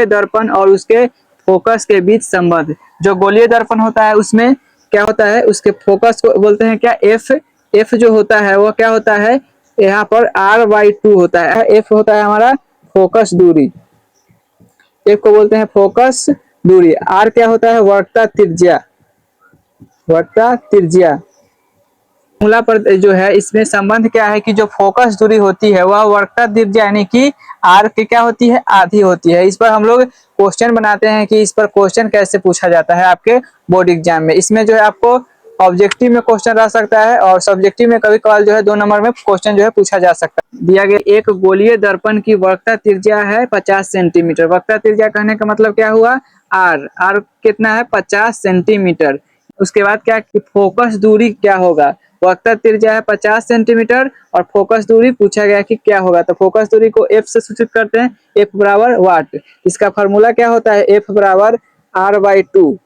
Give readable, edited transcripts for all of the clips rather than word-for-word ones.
दर्पण और उसके फोकस के बीच संबंध। जो गोलीय दर्पण होता है उसमें क्या होता है, उसके फोकस को बोलते हैं क्या, एफ। एफ जो होता है वो क्या होता है, यहाँ पर r/2 होता है। एफ होता है हमारा फोकस दूरी, एफ को बोलते हैं फोकस दूरी। आर क्या होता है, वक्रता त्रिज्या, वक्रता त्रिज्या। मूला पर जो है इसमें संबंध क्या है कि जो फोकस दूरी होती है वह वक्रता त्रिज्या यानी कि आर की क्या होती है, आधी होती है। इस पर हम लोग क्वेश्चन बनाते हैं कि इस पर क्वेश्चन कैसे पूछा जाता है आपके बोर्ड एग्जाम में। इसमें जो है आपको ऑब्जेक्टिव में क्वेश्चन रह सकता है और सब्जेक्टिव में कभी कभार जो है 2 नंबर में क्वेश्चन जो है पूछा जा सकता है। दिया गया एक गोलीय दर्पण की वक्रता त्रिज्या है 50 सेंटीमीटर। वक्रता त्रिज्या कहने का मतलब क्या हुआ, आर। आर कितना है, 50 सेंटीमीटर। उसके बाद क्या कि फोकस दूरी क्या होगा, वक्रता त्रिज्या है 50 सेंटीमीटर और फोकस दूरी पूछा गया कि क्या होगा, तो फोकस दूरी को एफ से सूचित करते हैं, एफ बराबर वाट। इसका फार्मूला क्या होता है, एफ बराबर r/2।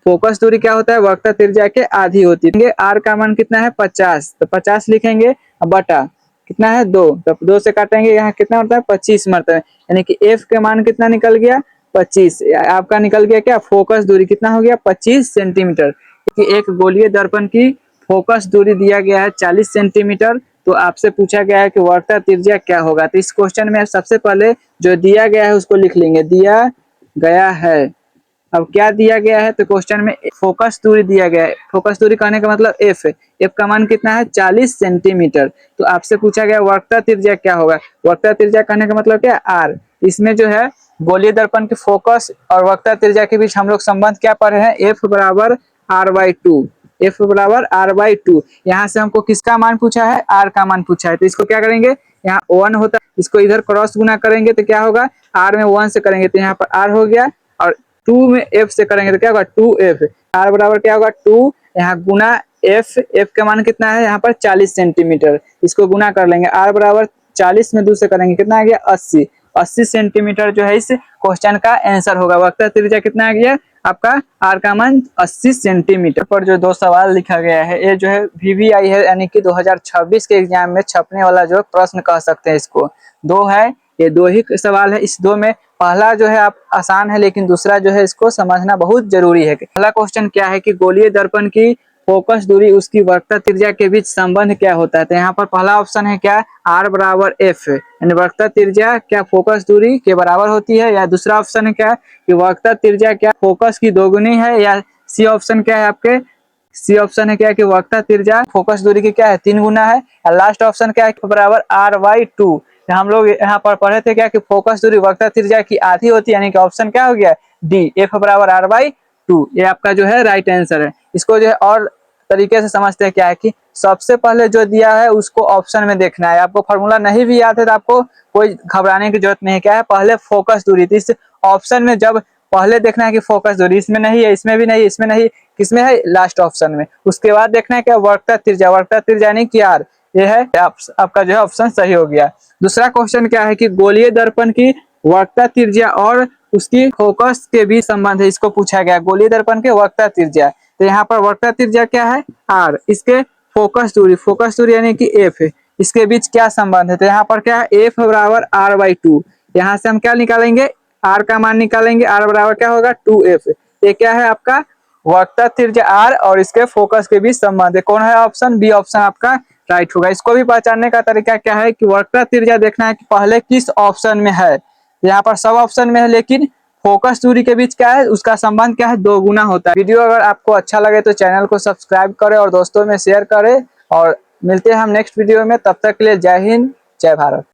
फोकस दूरी क्या होता है, वक्रता त्रिज्या के आधी होती है। आर का मान कितना है 50, तो 50 लिखेंगे, बटा कितना है 2, तो 2 से काटेंगे, यहाँ कितना होता है 25 मरतबा, यानी कि एफ का मान कितना निकल गया 25। आपका निकल गया क्या, फोकस दूरी कितना हो गया 25 सेंटीमीटर। एक गोलीय दर्पण की फोकस दूरी दिया गया है 40 सेंटीमीटर, तो आपसे पूछा गया है कि वक्रता त्रिज्या क्या होगा। तो इस क्वेश्चन में सबसे पहले जो दिया गया है उसको लिख लेंगे, दिया गया है। अब क्या दिया गया है, तो क्वेश्चन में फोकस दूरी दिया गया है। फोकस दूरी कहने का मतलब एफ, एफ का मान कितना है 40 सेंटीमीटर। तो आपसे पूछा गया वक्रता त्रिज्या क्या होगा, वक्रता त्रिज्या कहने का मतलब क्या, आर। इसमें जो है गोलीय दर्पण के फोकस और वक्रता त्रिज्या के बीच हम लोग संबंध क्या पढ़े हैं, एफ बराबर r/2। एफ बराबर r/2। यहाँ से हमको किसका मान पूछा है, आर का मान पूछा है, तो इसको क्या करेंगे, यहाँ 1 होता है, इसको इधर क्रॉस गुना करेंगे तो क्या होगा, आर में 1 से करेंगे तो यहाँ पर आर हो गया, और 2 में एफ से करेंगे तो क्या होगा 2f। आर बराबर क्या होगा 2, यहाँ गुना एफ, एफ का मान कितना है यहाँ पर 40 सेंटीमीटर, इसको गुना कर लेंगे। आर बराबर 40 में 2 से करेंगे कितना आ गया 80, 80 सेंटीमीटर जो है इस क्वेश्चन का आंसर होगा। वक्रता त्रिज्या कितना आ गया आपका, आर का मान 80 सेंटीमीटर। पर जो 2 सवाल लिखा गया है ये जो है वीवीआई है, यानी कि 2026 के एग्जाम में छपने वाला जो प्रश्न कह सकते हैं इसको। 2 है, ये 2 ही सवाल है। इस 2 में पहला जो है आप आसान है, लेकिन दूसरा जो है इसको समझना बहुत जरूरी है। पहला क्वेश्चन क्या है कि गोलीय दर्पण की फोकस दूरी उसकी वक्रता त्रिज्या के बीच संबंध क्या होता है। तो यहाँ पर पहला ऑप्शन है क्या, r बराबर f, यानी वक्रता त्रिज्या क्या फोकस दूरी के बराबर होती है, या दूसरा ऑप्शन है क्या कि वक्रता त्रिज्या क्या फोकस की दोगुनी है, या सी ऑप्शन क्या है आपके, सी ऑप्शन है क्या कि वक्रता त्रिज्या फोकस दूरी की क्या है 3 गुना है, या लास्ट ऑप्शन क्या है बराबर r/2। हम लोग यहाँ पर पढ़े थे क्या कि फोकस दूरी वक्रता त्रिज्या की आधी होती है, यानी कि ऑप्शन क्या हो गया डी, एफ बराबर r/2। ये आपका जो है राइट आंसर है। इसको जो है और तरीके से समझते हैं क्या है कि सबसे पहले जो दिया है उसको ऑप्शन में देखना है। आपको फॉर्मूला नहीं भी याद है तो आपको कोई घबराने की जरूरत नहीं, क्या है पहले फोकस दूरी, तो इस ऑप्शन में जब पहले देखना है कि फोकस दूरी इसमें नहीं है, इसमें भी नहीं, इसमें नहीं, किसमें है लास्ट ऑप्शन में। उसके बाद देखना है क्या वक्रता त्रिज्या, वक्रता त्रिज्या यानी कि आर, ये है आपका जो है ऑप्शन सही हो गया। दूसरा क्वेश्चन क्या है कि गोलीय दर्पण की वक्रता त्रिज्या और उसकी फोकस के बीच संबंध है, इसको पूछा गया गोलीय दर्पण के वक्रता त्रिज्या। तो यहाँ पर वक्रता त्रिज्या क्या है आर, इसके फोकस दूरी, फोकस दूरी यानी कि एफ, इसके बीच क्या संबंध है, तो यहाँ पर क्या है एफ बराबर r/2। यहाँ से हम क्या निकालेंगे, आर का मान निकालेंगे, आर बराबर क्या होगा 2f। ये क्या है आपका वक्रता त्रिज्या आर और इसके फोकस के बीच संबंध है। कौन है ऑप्शन, बी ऑप्शन आपका राइट होगा। इसको भी पहचानने का तरीका क्या है कि वक्रता त्रिज्या देखना है कि पहले किस ऑप्शन में है। यहाँ पर सब ऑप्शन में है, लेकिन फोकस दूरी के बीच क्या है उसका संबंध क्या है 2 गुना होता है। वीडियो अगर आपको अच्छा लगे तो चैनल को सब्सक्राइब करें और दोस्तों में शेयर करें, और मिलते हैं हम नेक्स्ट वीडियो में। तब तक के लिए जय हिंद, जय भारत।